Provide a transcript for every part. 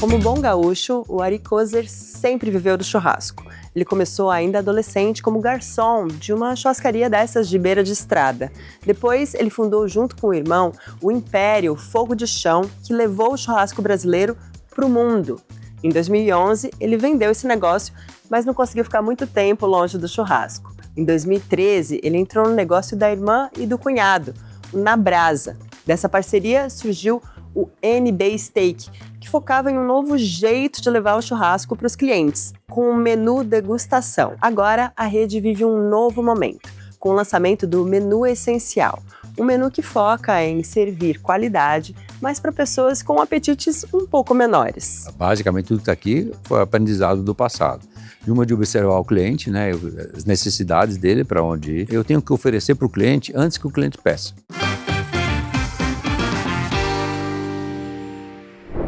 Como bom gaúcho, o Ari Kozer sempre viveu do churrasco. Ele começou ainda adolescente como garçom de uma churrascaria dessas de beira de estrada. Depois, ele fundou junto com o irmão o Império Fogo de Chão, que levou o churrasco brasileiro para o mundo. Em 2011, ele vendeu esse negócio, mas não conseguiu ficar muito tempo longe do churrasco. Em 2013, ele entrou no negócio da irmã e do cunhado, o Na Brasa. Dessa parceria surgiu o NB Steak, que focava em um novo jeito de levar o churrasco para os clientes, com um menu degustação. Agora, a rede vive um novo momento, com o lançamento do Menu Essencial, um menu que foca em servir qualidade, mas para pessoas com apetites um pouco menores. Basicamente, tudo que está aqui foi aprendizado do passado. Uma de observar o cliente, né, as necessidades dele, para onde ir. Eu tenho que oferecer para o cliente antes que o cliente peça.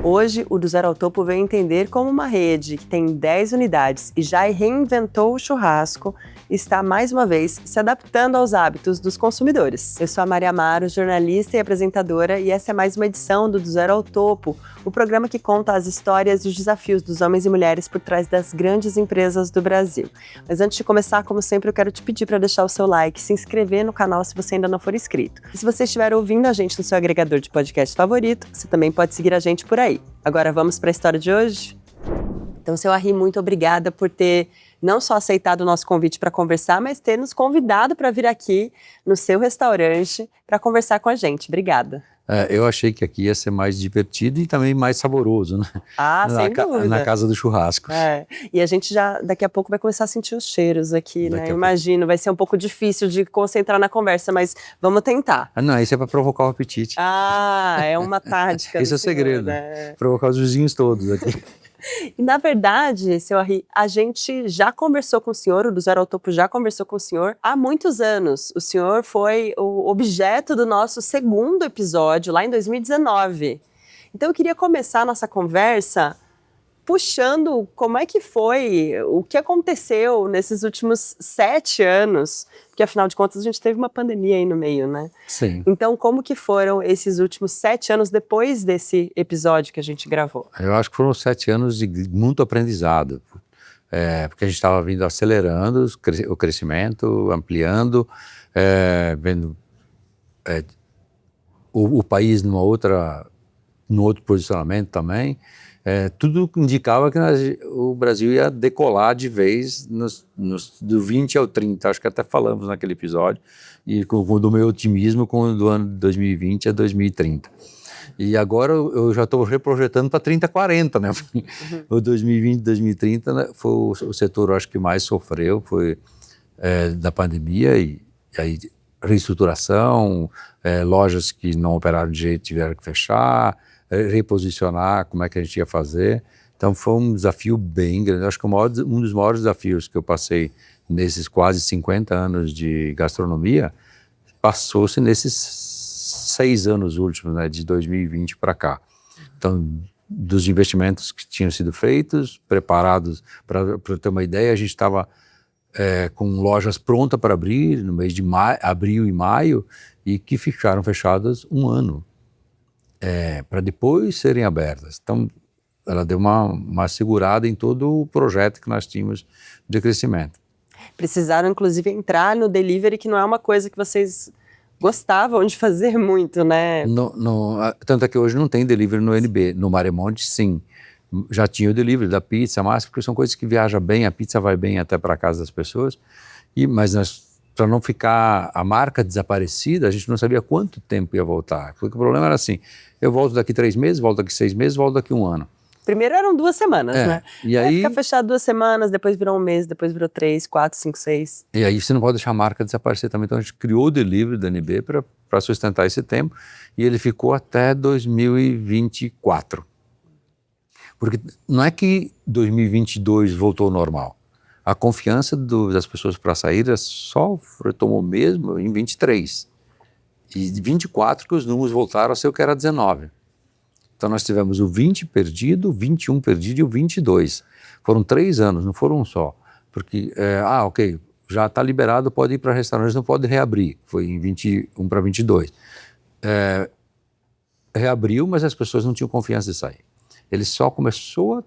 Hoje, o Do Zero ao Topo veio entender como uma rede que tem 10 unidades e já reinventou o churrasco está, mais uma vez, se adaptando aos hábitos dos consumidores. Eu sou a Maria Amaro, jornalista e apresentadora, e essa é mais uma edição do Zero ao Topo, o programa que conta as histórias e os desafios dos homens e mulheres por trás das grandes empresas do Brasil. Mas antes de começar, como sempre, eu quero te pedir para deixar o seu like, se inscrever no canal se você ainda não for inscrito. E se você estiver ouvindo a gente no seu agregador de podcast favorito, você também pode seguir a gente por aí. Agora vamos para a história de hoje? Então, seu Ari, muito obrigada por ter não só aceitado o nosso convite para conversar, mas ter nos convidado para vir aqui no seu restaurante para conversar com a gente. Obrigada. Eu achei que aqui ia ser mais divertido e também mais saboroso, né? Sem dúvida. Na casa do churrasco. E a gente já, daqui a pouco, vai começar a sentir os cheiros aqui, né? Imagino, vai ser um pouco difícil de concentrar na conversa, mas vamos tentar. Não, isso é para provocar o apetite. É uma tática. Esse é o segredo, né? Provocar os vizinhos todos aqui. E, na verdade, seu Ari, a gente já conversou com o senhor, o Do Zero ao Topo já conversou com o senhor há muitos anos. O senhor foi o objeto do nosso segundo episódio, lá em 2019. Então, eu queria começar a nossa conversa puxando como é que foi, o que aconteceu nesses últimos 7 anos, porque afinal de contas a gente teve uma pandemia aí no meio, né? Sim. Então, como que foram esses últimos 7 anos depois desse episódio que a gente gravou? Eu acho que foram 7 anos de muito aprendizado, porque a gente estava vindo acelerando o crescimento, ampliando, vendo o país num outro posicionamento também. Tudo indicava que o Brasil ia decolar de vez do 20 ao 30, acho que até falamos naquele episódio, e do meu otimismo do ano de 2020 a 2030. E agora eu já estou reprojetando para 30, 40, né? O 2020, 2030 né, foi o setor, acho que mais sofreu, foi da pandemia, e aí reestruturação, lojas que não operaram de jeito tiveram que fechar, reposicionar, como é que a gente ia fazer. Então foi um desafio bem grande. Acho que um dos maiores desafios que eu passei nesses quase 50 anos de gastronomia passou-se nesses 6 anos últimos, né, de 2020 para cá. Então, dos investimentos que tinham sido feitos, preparados, para ter uma ideia, a gente estava com lojas prontas para abrir no mês de abril e maio, e que ficaram fechadas um ano. Para depois serem abertas. Então, ela deu uma segurada em todo o projeto que nós tínhamos de crescimento. Precisaram, inclusive, entrar no delivery, que não é uma coisa que vocês gostavam de fazer muito, né? Tanto é que hoje não tem delivery no NB. No Maremonte, sim. Já tinha o delivery da pizza, mas porque são coisas que viajam bem, a pizza vai bem até para casa das pessoas. Mas para não ficar a marca desaparecida, a gente não sabia quanto tempo ia voltar. Porque o problema era assim, eu volto daqui 3 meses, volto daqui 6 meses, volto daqui 1 ano. Primeiro eram 2 semanas, né? E aí fica fechado 2 semanas, depois virou 1 mês, depois virou 3, 4, 5, 6. E aí você não pode deixar a marca desaparecer também. Então a gente criou o delivery da NB para sustentar esse tempo, e ele ficou até 2024. Porque não é que 2022 voltou ao normal. A confiança das pessoas para sair só retomou mesmo em 23. E 24 que os números voltaram a ser o que era 19. Então nós tivemos o 20 perdido, o 21 perdido e o 22. Foram 3 anos, não foram um só. Porque, ok, já está liberado, pode ir para restaurantes, não pode reabrir. Foi em 21 para 22. Reabriu, mas as pessoas não tinham confiança de sair. Ele só começou a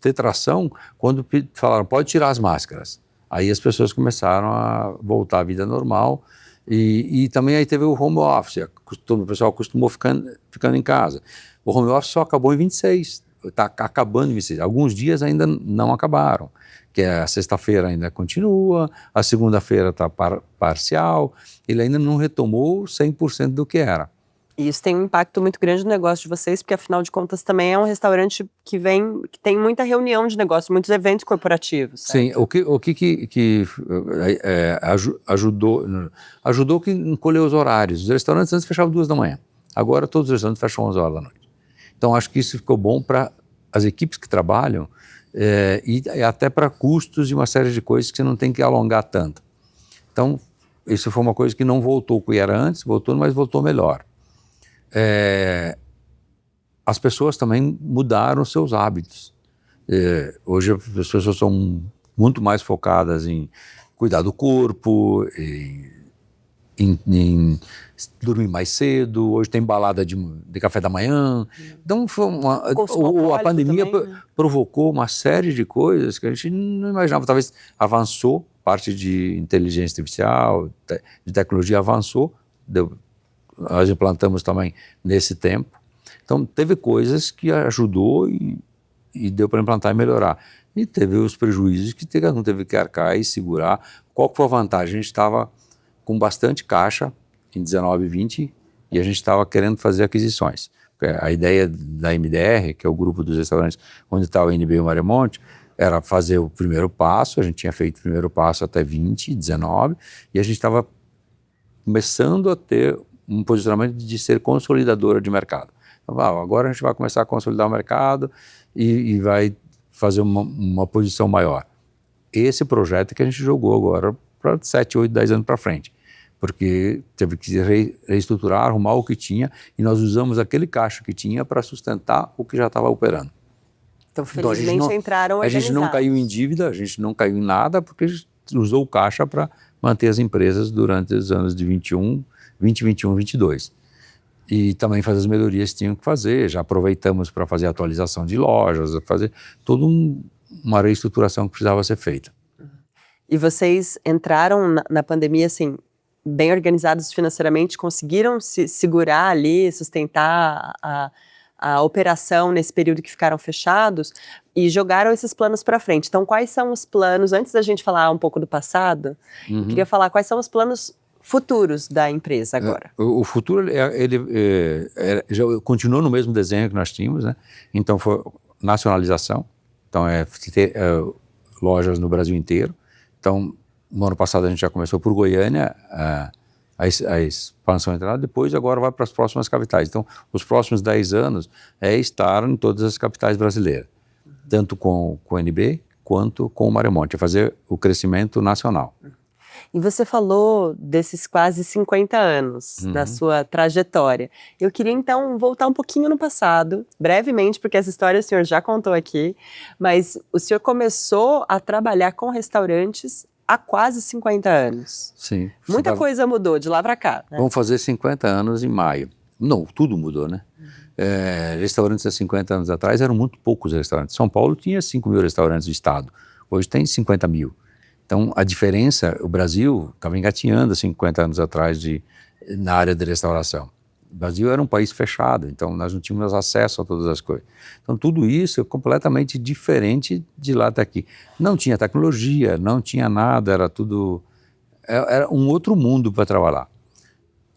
ter tração quando falaram, pode tirar as máscaras. Aí as pessoas começaram a voltar à vida normal e também aí teve o home office, o pessoal acostumou ficando em casa. O home office só acabou em 26, está acabando em 26. Alguns dias ainda não acabaram, que a sexta-feira ainda continua, a segunda-feira está parcial, ele ainda não retomou 100% do que era. E isso tem um impacto muito grande no negócio de vocês, porque afinal de contas também é um restaurante que tem muita reunião de negócio, muitos eventos corporativos. Certo? Sim, o que ajudou que encolheu os horários. Os restaurantes antes fechavam 2 da manhã, agora todos os restaurantes fecham 11 horas da noite. Então acho que isso ficou bom para as equipes que trabalham e até para custos e uma série de coisas que você não tem que alongar tanto. Então isso foi uma coisa que não voltou o que era antes, mas voltou melhor. As pessoas também mudaram seus hábitos. Hoje as pessoas são muito mais focadas em cuidar do corpo, em dormir mais cedo. Hoje tem balada de café da manhã. Então a pandemia também, né? Provocou uma série de coisas que a gente não imaginava. Talvez avançou, parte de inteligência artificial, de tecnologia avançou, nós implantamos também nesse tempo. Então teve coisas que ajudou e deu para implantar e melhorar. E teve os prejuízos que cada um teve que arcar e segurar. Qual foi a vantagem? A gente estava com bastante caixa em 19 e 20 e a gente estava querendo fazer aquisições. A ideia da MDR, que é o grupo dos restaurantes onde está o NB e o Maremont, era fazer o primeiro passo. A gente tinha feito o primeiro passo até 20, 19 e a gente estava começando a ter um posicionamento de ser consolidadora de mercado. Então, agora a gente vai começar a consolidar o mercado e vai fazer uma posição maior. Esse projeto que a gente jogou agora para 7, 8, 10 anos para frente, porque teve que reestruturar, arrumar o que tinha e nós usamos aquele caixa que tinha para sustentar o que já estava operando. Então, felizmente entraram organizados. A gente não caiu em dívida, a gente não caiu em nada, porque a gente usou o caixa para manter as empresas durante os anos de 20, 21, 22. E também fazer as melhorias que tinham que fazer. Já aproveitamos para fazer atualização de lojas, fazer toda uma reestruturação que precisava ser feita. E vocês entraram na pandemia assim, bem organizados financeiramente, conseguiram se segurar ali, sustentar a operação nesse período que ficaram fechados e jogaram esses planos para frente. Então, quais são os planos, antes da gente falar um pouco do passado, eu queria falar quais são os planos futuros da empresa agora. O futuro, ele já continuou no mesmo desenho que nós tínhamos, né? Então foi nacionalização, então ter lojas no Brasil inteiro. Então, no ano passado a gente já começou por Goiânia, a expansão entrada, depois agora vai para as próximas capitais. Então, os próximos 10 anos é estar em todas as capitais brasileiras, tanto com o NB quanto com o Maremont, é fazer o crescimento nacional. E você falou desses quase 50 anos da sua trajetória. Eu queria então voltar um pouquinho no passado, brevemente, porque essa história o senhor já contou aqui, mas o senhor começou a trabalhar com restaurantes há quase 50 anos. Sim. Muita coisa mudou de lá para cá, né? Vamos fazer 50 anos em maio. Não, tudo mudou, né? Restaurantes há 50 anos atrás eram muito poucos restaurantes. São Paulo tinha 5 mil restaurantes do estado, hoje tem 50 mil. Então, a diferença, o Brasil estava engatinhando 50 anos atrás na área de restauração. O Brasil era um país fechado, então nós não tínhamos acesso a todas as coisas. Então, tudo isso é completamente diferente de lá até aqui. Não tinha tecnologia, não tinha nada, era tudo... Era um outro mundo para trabalhar.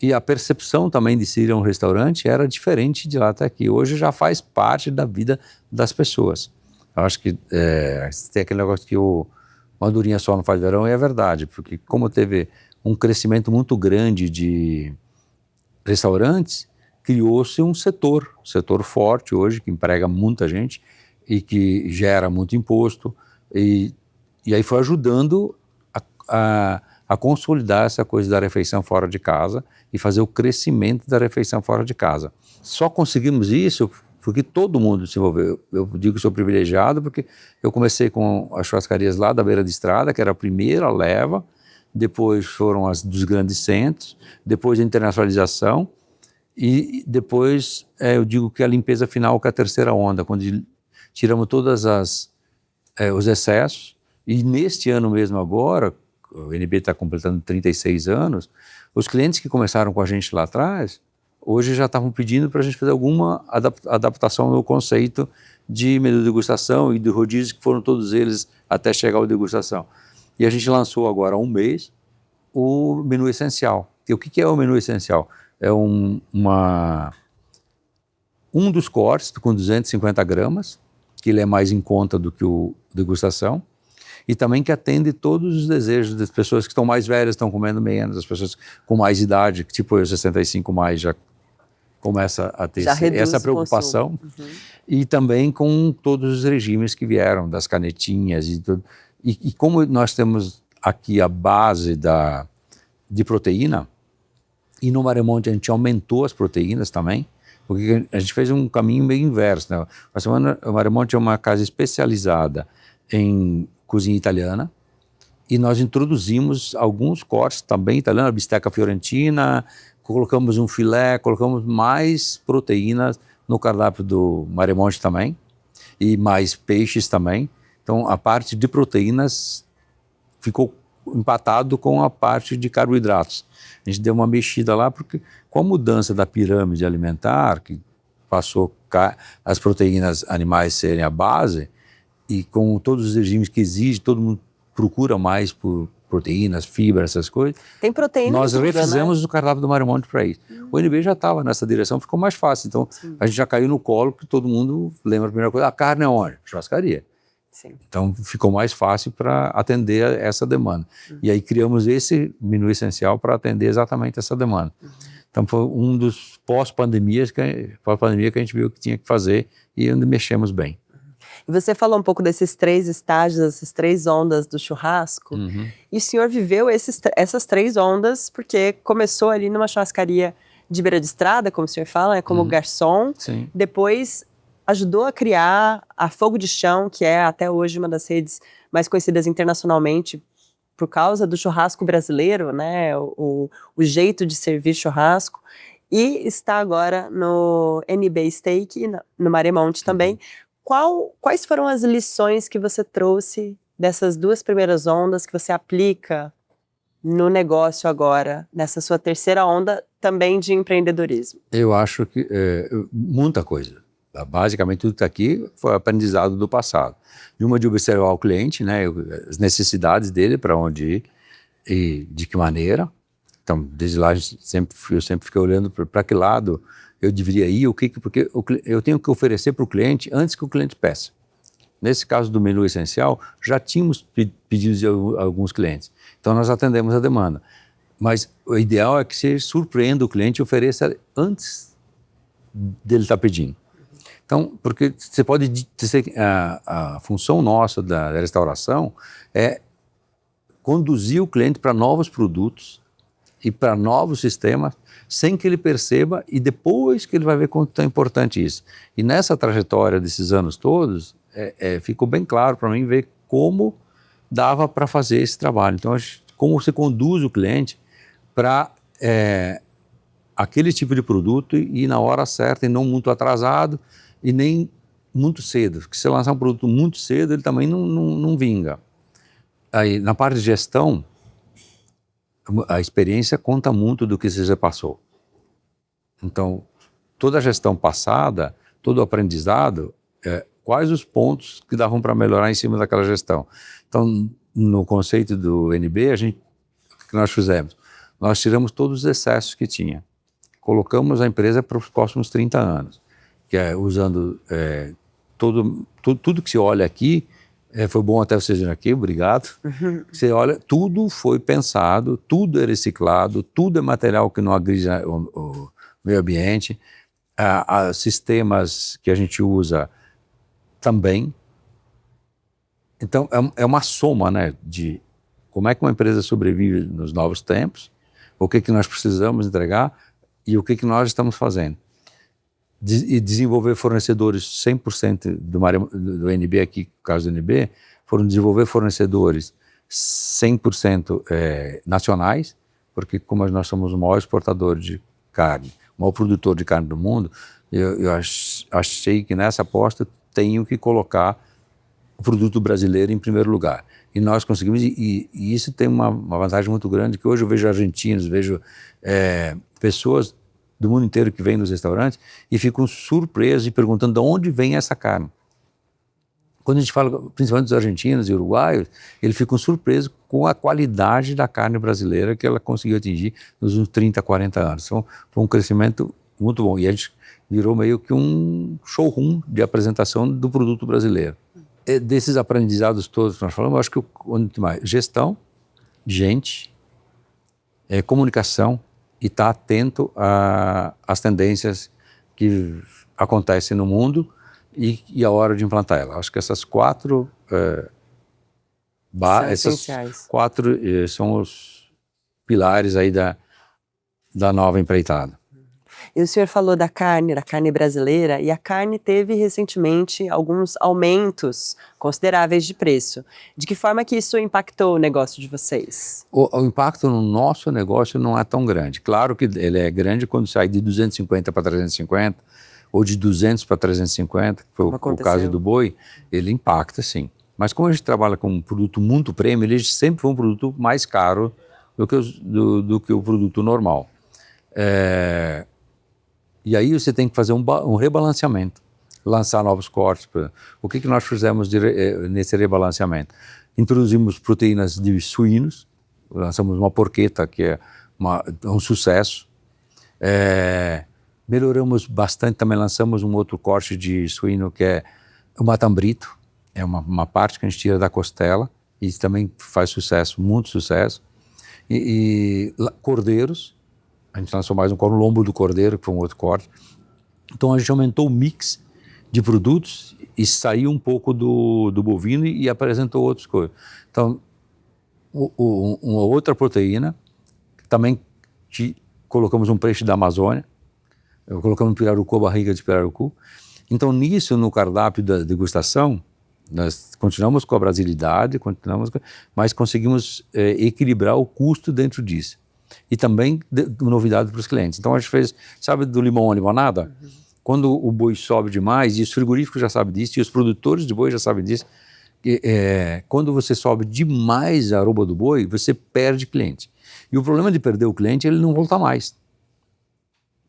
E a percepção também de se ir a um restaurante era diferente de lá até aqui. Hoje já faz parte da vida das pessoas. Eu acho que tem aquele negócio que uma andorinha só não faz verão, e é verdade, porque como teve um crescimento muito grande de restaurantes, criou-se um setor forte hoje, que emprega muita gente e que gera muito imposto, e aí foi ajudando a consolidar essa coisa da refeição fora de casa e fazer o crescimento da refeição fora de casa. Só conseguimos isso porque todo mundo se envolveu. Eu digo que sou privilegiado porque eu comecei com as churrascarias lá da beira de estrada, que era a primeira leva, depois foram as dos grandes centros, depois a internacionalização, E depois eu digo que a limpeza final que é a terceira onda, quando tiramos todas os excessos. E neste ano mesmo agora, o NB está completando 36 anos, os clientes que começaram com a gente lá atrás, hoje já estavam pedindo para a gente fazer alguma adaptação no conceito de menu de degustação e de rodízio, que foram todos eles até chegar ao degustação. E a gente lançou agora há um mês o menu essencial. E o que é o menu essencial? É um dos cortes com 250 gramas, que ele é mais em conta do que o degustação, e também que atende todos os desejos das pessoas que estão mais velhas, estão comendo menos, as pessoas com mais idade, tipo eu, 65 mais, já começa a ter essa preocupação. E também com todos os regimes que vieram, das canetinhas e tudo. E como nós temos aqui a base de proteína, e no Maremonte a gente aumentou as proteínas também, porque a gente fez um caminho meio inverso, né? O Maremonte é uma casa especializada em cozinha italiana, e nós introduzimos alguns cortes também italianos, a bisteca fiorentina, colocamos um filé, colocamos mais proteínas no cardápio do Maremonte também, e mais peixes também. Então a parte de proteínas ficou empatado com a parte de carboidratos. A gente deu uma mexida lá, porque com a mudança da pirâmide alimentar, que passou as proteínas animais serem a base, e com todos os regimes que exige, todo mundo procura mais por proteínas, fibra, essas coisas. Tem proteína. Nós refizemos o cardápio do Maremonte para isso. O NB já estava nessa direção, ficou mais fácil. Então, a gente já caiu no colo, que todo mundo lembra a primeira coisa, a carne é onde? Churrascaria. Sim. Então, ficou mais fácil para atender essa demanda. E aí criamos esse menu essencial para atender exatamente essa demanda. Então, foi um dos pós-pandemia que a gente viu que tinha que fazer e ainda mexemos bem. E você falou um pouco desses 3 estágios, essas 3 ondas do churrasco, e o senhor viveu essas 3 ondas porque começou ali numa churrascaria de beira de estrada, como o senhor fala, como garçom. Sim. Depois ajudou a criar a Fogo de Chão, que é até hoje uma das redes mais conhecidas internacionalmente por causa do churrasco brasileiro, né? O jeito de servir churrasco. E está agora no NB Steak e no Maremonte também. Quais foram as lições que você trouxe dessas 2 primeiras ondas que você aplica no negócio agora, nessa sua terceira onda também de empreendedorismo? Eu acho que muita coisa. Basicamente tudo que está aqui foi aprendizado do passado. Uma de observar o cliente, né, as necessidades dele, para onde ir e de que maneira. Então, desde lá eu sempre fiquei olhando para que lado eu deveria ir, porque eu tenho que oferecer para o cliente antes que o cliente peça. Nesse caso do menu essencial, já tínhamos pedidos de alguns clientes. Então, nós atendemos a demanda. Mas o ideal é que você surpreenda o cliente e ofereça antes dele estar pedindo. Então, porque você pode dizer que a função nossa da restauração é conduzir o cliente para novos produtos e para novos sistemas, sem que ele perceba, e depois que ele vai ver quanto é importante isso. E nessa trajetória desses anos todos, ficou bem claro para mim ver como dava para fazer esse trabalho. Então, como você conduz o cliente para aquele tipo de produto e na hora certa, e não muito atrasado, e nem muito cedo. Porque se você lançar um produto muito cedo, ele também não vinga. Aí, na parte de gestão, a experiência conta muito do que você já passou. Então, toda a gestão passada, todo o aprendizado, quais os pontos que davam para melhorar em cima daquela gestão. Então, no conceito do NB, o que nós fizemos? Nós tiramos todos os excessos que tinha. Colocamos a empresa para os próximos 30 anos, que é usando tudo que se olha aqui. Foi bom até vocês virem aqui, obrigado. Você olha, tudo foi pensado, tudo é reciclado, tudo é material que não agride o meio ambiente. Sistemas que a gente usa também. Então, é uma soma, né, de como é que uma empresa sobrevive nos novos tempos, o que nós precisamos entregar e o que nós estamos fazendo. E desenvolver fornecedores 100% do NB aqui, no caso do NB, foram desenvolver fornecedores 100% nacionais, porque como nós somos o maior exportador de carne, maior produtor de carne do mundo, eu achei que nessa aposta tenho que colocar o produto brasileiro em primeiro lugar. E nós conseguimos, e isso tem uma vantagem muito grande, que hoje eu vejo argentinos, vejo pessoas do mundo inteiro que vêm nos restaurantes e ficam surpresos e perguntando de onde vem essa carne. Quando a gente fala, principalmente dos argentinos e uruguaios, eles ficam surpresos com a qualidade da carne brasileira que ela conseguiu atingir nos últimos 30, 40 anos. Então, foi um crescimento muito bom. E a gente virou meio que um showroom de apresentação do produto brasileiro. E desses aprendizados todos que nós falamos, eu acho que onde mais? Gestão, gente, comunicação e estar atento às tendências que acontecem no mundo e a hora de implantar ela. Acho que essas quatro são os pilares aí da nova empreitada. E o senhor falou da carne brasileira, e a carne teve recentemente alguns aumentos consideráveis de preço. De que forma que isso impactou o negócio de vocês? O impacto no nosso negócio não é tão grande. Claro que ele é grande quando sai de 250 para 350, ou de 200 para 350, que foi o caso do boi, ele impacta sim. Mas como a gente trabalha com um produto muito premium, ele sempre foi um produto mais caro do que o produto normal. E aí você tem que fazer um rebalanceamento, lançar novos cortes. O que nós fizemos nesse rebalanceamento? Introduzimos proteínas de suínos, lançamos uma porqueta que é um sucesso. Melhoramos bastante, também lançamos um outro corte de suíno que é o matambrito, é uma parte que a gente tira da costela e também faz sucesso, muito sucesso. E cordeiros, a gente lançou mais um corte, o lombo do cordeiro, que foi um outro corte. Então a gente aumentou o mix de produtos e saiu um pouco do bovino e apresentou outras coisas. Então, uma outra proteína, também colocamos um peixe da Amazônia, colocamos pirarucu, barriga de pirarucu. Então nisso, no cardápio da degustação, nós continuamos com a brasilidade, mas conseguimos equilibrar o custo dentro disso. E também novidade para os clientes. Então a gente fez, sabe do limão à limonada? Uhum. Quando o boi sobe demais, e os frigoríficos já sabem disso, e os produtores de boi já sabem disso, quando você sobe demais a arroba do boi, você perde cliente. E o problema de perder o cliente é ele não voltar mais.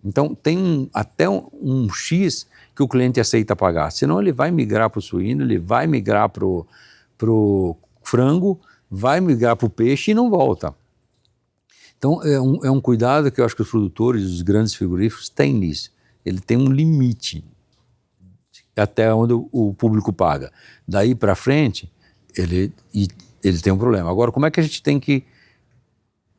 Então tem até um X que o cliente aceita pagar, senão ele vai migrar para o suíno, ele vai migrar para o frango, vai migrar para o peixe e não volta. Então é um cuidado que eu acho que os produtores, os grandes frigoríficos têm nisso. Ele tem um limite até onde o público paga. Daí para frente, ele tem um problema. Agora, como é que a gente tem que...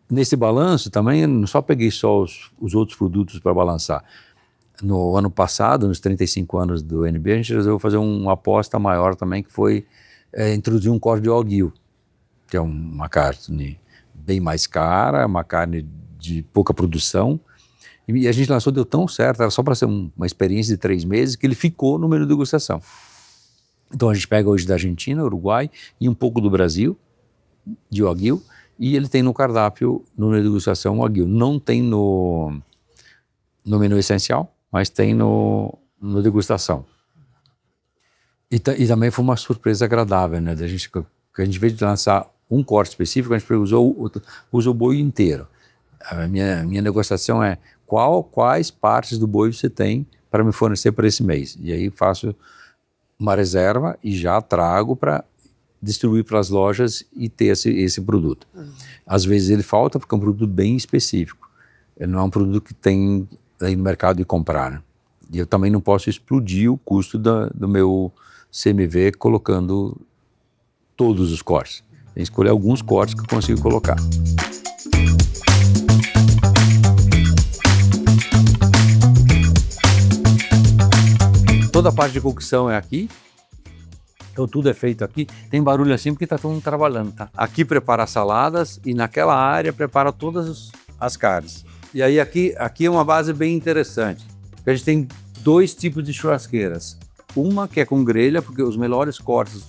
Nesse balanço também, eu não só peguei só os outros produtos para balançar. No ano passado, nos 35 anos do NB, a gente resolveu fazer uma aposta maior também, que foi introduzir um corte de wagyu, que é uma carne bem mais cara, uma carne de pouca produção, e a gente lançou, deu tão certo, era só para ser uma experiência de 3 meses, que ele ficou no menu de degustação. Então a gente pega hoje da Argentina, Uruguai e um pouco do Brasil, de wagyu, e ele tem no cardápio, no menu de degustação, wagyu. Não tem no menu essencial, mas tem no degustação. E também foi uma surpresa agradável, né? Que a gente veio de lançar um corte específico, a gente usa o boi inteiro. A minha negociação é quais partes do boi você tem para me fornecer para esse mês. E aí faço uma reserva e já trago para distribuir para as lojas e ter esse produto. Às vezes ele falta porque é um produto bem específico. Ele não é um produto que tem aí no mercado de comprar, né? E eu também não posso explodir o custo do meu CMV colocando todos os cortes. Tem que escolher alguns cortes que eu consigo colocar. Toda a parte de cocção é aqui. Então tudo é feito aqui. Tem barulho assim porque está todo mundo trabalhando, tá? Aqui prepara saladas e naquela área prepara todas as carnes. E aí aqui é uma base bem interessante. A gente tem 2 tipos de churrasqueiras. Uma que é com grelha, porque os melhores cortes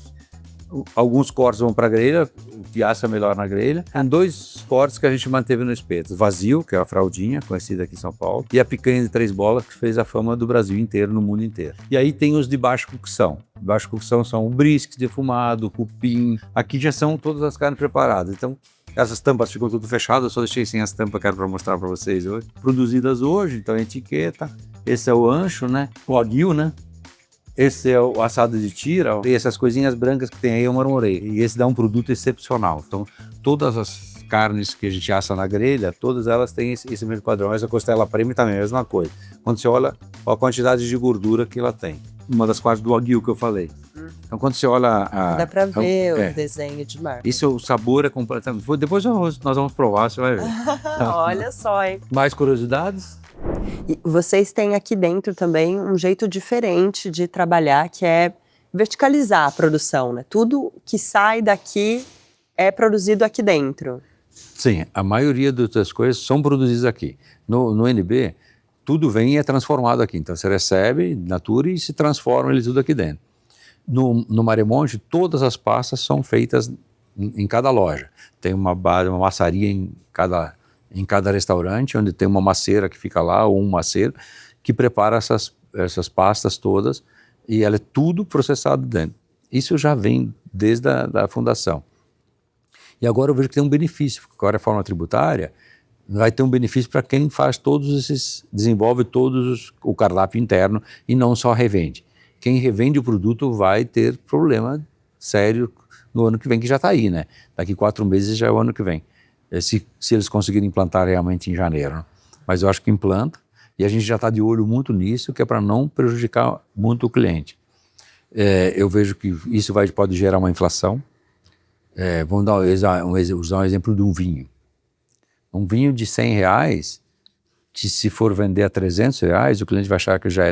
Alguns cortes vão para a grelha, o que assa melhor na grelha. Tem 2 cortes que a gente manteve no espeto. Vazio, que é a fraldinha, conhecida aqui em São Paulo, e a picanha de 3 bolas, que fez a fama do Brasil inteiro, no mundo inteiro. E aí tem os de baixa cocção. De baixa cocção são o brisket defumado, o cupim. Aqui já são todas as carnes preparadas. Então, essas tampas ficam tudo fechadas, eu só deixei sem as tampas, quero para mostrar para vocês hoje. Produzidas hoje, então a etiqueta. Esse é o ancho, né? O aguil, né? Esse é o assado de tira, e essas coisinhas brancas que tem aí eu marmorei. E esse dá um produto excepcional. Então, todas as carnes que a gente assa na grelha, todas elas têm esse mesmo padrão. Essa costela premium também é a mesma coisa. Quando você olha a quantidade de gordura que ela tem. Uma das partes do aguil que eu falei. Então, quando você olha... Dá pra ver o desenho de marca. Isso, o sabor é completamente... Depois nós vamos provar, você vai ver. Olha só, hein? Mais curiosidades? E vocês têm aqui dentro também um jeito diferente de trabalhar, que é verticalizar a produção, né? Tudo que sai daqui é produzido aqui dentro. Sim, a maioria das coisas são produzidas aqui. No NB, tudo vem e é transformado aqui. Então, você recebe, natura e se transforma ele tudo aqui dentro. No Maremonte, todas as pastas são feitas em cada loja. Tem uma maçaria em cada restaurante, onde tem uma maceira que fica lá, ou um maceiro, que prepara essas pastas todas, e ela é tudo processado dentro. Isso já vem desde a fundação. E agora eu vejo que tem um benefício, porque agora a reforma tributária vai ter um benefício para quem faz desenvolve o cardápio interno e não só revende. Quem revende o produto vai ter problema sério no ano que vem, que já está aí, né? Daqui 4 meses já é o ano que vem. Se eles conseguirem implantar realmente em janeiro. Né? Mas eu acho que implanta, e a gente já está de olho muito nisso, que é para não prejudicar muito o cliente. Eu vejo que isso pode gerar uma inflação. Vamos usar um exemplo de um vinho. Um vinho de R$100, que se for vender a R$300, o cliente vai achar que eu já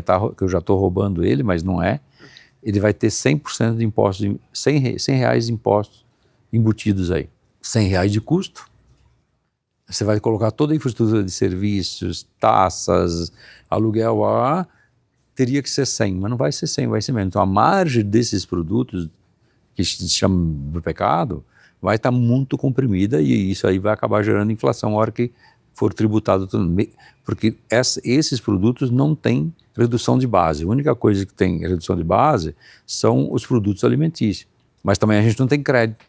estou roubando ele, mas não é. Ele vai ter 100% de impostos, R$100 de impostos embutidos aí. R$100 de custo. Você vai colocar toda a infraestrutura de serviços, taxas, aluguel, teria que ser 100, mas não vai ser 100, vai ser menos. Então a margem desses produtos, que se chama do pecado, vai estar muito comprimida, e isso aí vai acabar gerando inflação na hora que for tributado tudo. Porque esses produtos não têm redução de base. A única coisa que tem redução de base são os produtos alimentícios. Mas também a gente não tem crédito.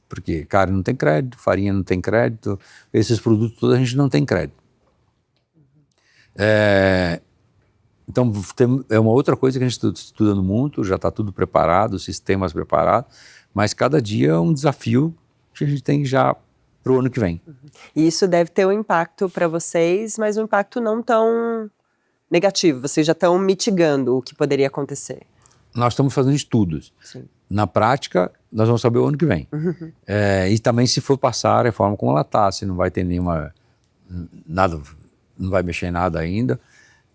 Porque carne não tem crédito, farinha não tem crédito, esses produtos todos a gente não tem crédito. Então, é uma outra coisa que a gente está estudando muito, já está tudo preparado, sistemas preparados, mas cada dia é um desafio que a gente tem já para o ano que vem. E isso deve ter um impacto para vocês, mas um impacto não tão negativo, vocês já estão mitigando o que poderia acontecer. Nós estamos fazendo estudos. Sim. Na prática, nós vamos saber o ano que vem. E também se for passar a reforma como ela está, se não vai ter nada, não vai mexer em nada ainda,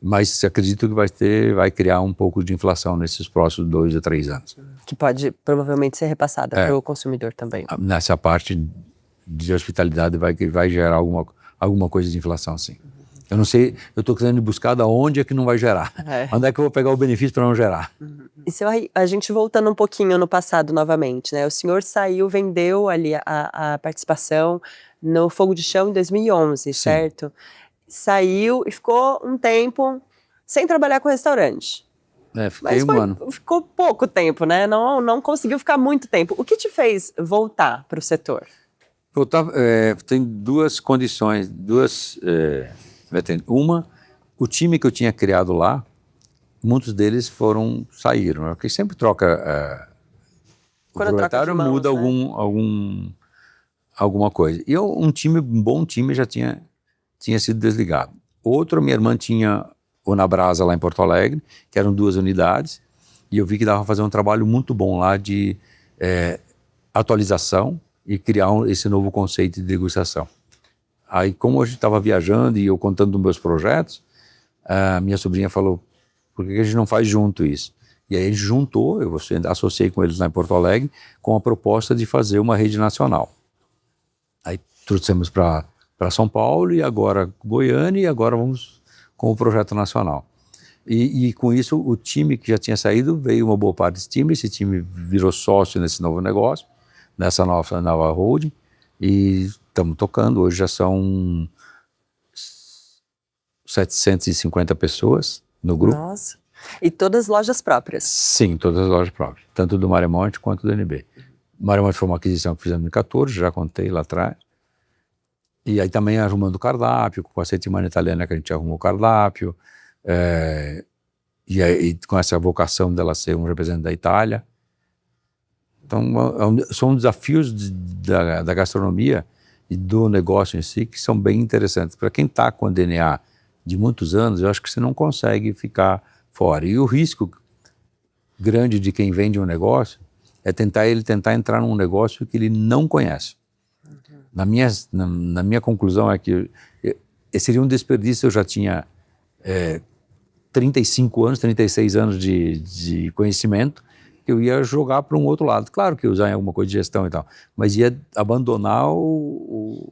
mas acredito que vai criar um pouco de inflação nesses próximos 2 a 3 anos. Que pode provavelmente ser repassada para o consumidor também. Nessa parte de hospitalidade vai gerar alguma coisa de inflação, sim. Eu não sei, eu estou querendo buscar da onde é que não vai gerar. Onde é que eu vou pegar o benefício para não gerar? E a gente voltando um pouquinho no passado novamente, né? O senhor vendeu ali a participação no Fogo de Chão em 2011, Sim. Certo? Saiu e ficou um tempo sem trabalhar com restaurante. Fiquei um ano. Ficou pouco tempo, né? Não conseguiu ficar muito tempo. O que te fez voltar para o setor? Tem 2 condições, uma, o time que eu tinha criado lá, muitos deles saíram, porque sempre troca, o proprietário muda, né? Alguma coisa. E um bom time já tinha sido desligado. Outro, minha irmã tinha o Na Brasa lá em Porto Alegre, que eram 2 unidades, e eu vi que dava para fazer um trabalho muito bom lá de atualização e criar esse novo conceito de degustação. Aí, como a gente estava viajando e eu contando dos meus projetos, a minha sobrinha falou, por que a gente não faz junto isso? E aí a gente juntou, eu associei com eles lá em Porto Alegre, com a proposta de fazer uma rede nacional. Aí trouxemos para São Paulo, e agora Goiânia, e agora vamos com o projeto nacional. E com isso, o time que já tinha saído, veio uma boa parte desse time. Esse time virou sócio nesse novo negócio, nessa nova holding. E estamos tocando. Hoje já são 750 pessoas no grupo. Nossa. E todas lojas próprias? Sim, todas as lojas próprias. Tanto do Maremont quanto do NB. Maremont foi uma aquisição que fizemos em 2014, já contei lá atrás. E aí também arrumando o cardápio, com a Settimana Italiana que a gente arrumou o cardápio. E aí, com essa vocação dela ser um representante da Itália. Então, são desafios da gastronomia e do negócio em si que são bem interessantes. Para quem está com o DNA de muitos anos, eu acho que você não consegue ficar fora. E o risco grande de quem vende um negócio é tentar entrar num negócio que ele não conhece. Na minha conclusão é que seria um desperdício. Eu já tinha 35 anos, 36 anos de conhecimento, que eu ia jogar para um outro lado. Claro que ia usar em alguma coisa de gestão e tal, mas ia abandonar o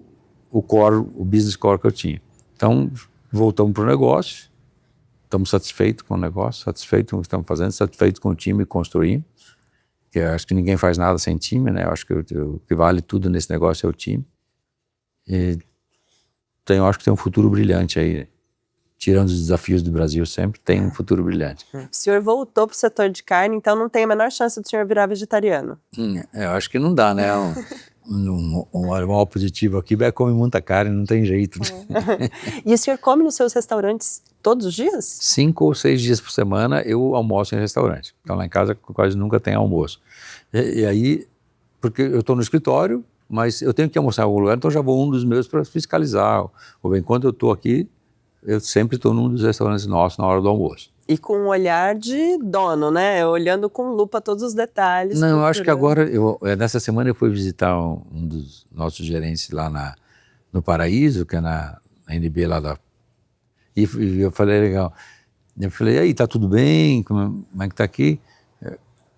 core, o business core que eu tinha. Então, voltamos para o negócio, estamos satisfeitos com o negócio, satisfeitos com o que estamos fazendo, satisfeitos com o time que construímos, que eu acho que ninguém faz nada sem time, né? Eu acho que o que vale tudo nesse negócio é o time. E eu acho que tem um futuro brilhante aí. Tirando os desafios do Brasil sempre, tem um futuro brilhante. O senhor voltou para o setor de carne, então não tem a menor chance do senhor virar vegetariano? Eu acho que não dá, né? Um mal positivo aqui é comer muita carne, não tem jeito. E o senhor come nos seus restaurantes todos os dias? 5 ou 6 dias por semana eu almoço em restaurante. Então lá em casa quase nunca tem almoço. E aí, porque eu estou no escritório, mas eu tenho que almoçar em algum lugar, então já vou um dos meus para fiscalizar. Ou bem, quando eu estou aqui, eu sempre estou num dos restaurantes nossos na hora do almoço. E com um olhar de dono, né? Olhando com lupa todos os detalhes. Não, eu acho que agora, nessa semana eu fui visitar um dos nossos gerentes lá no Paraíso, que é na NB lá e eu falei, legal. Eu falei, aí, tá tudo bem? Como é que tá aqui?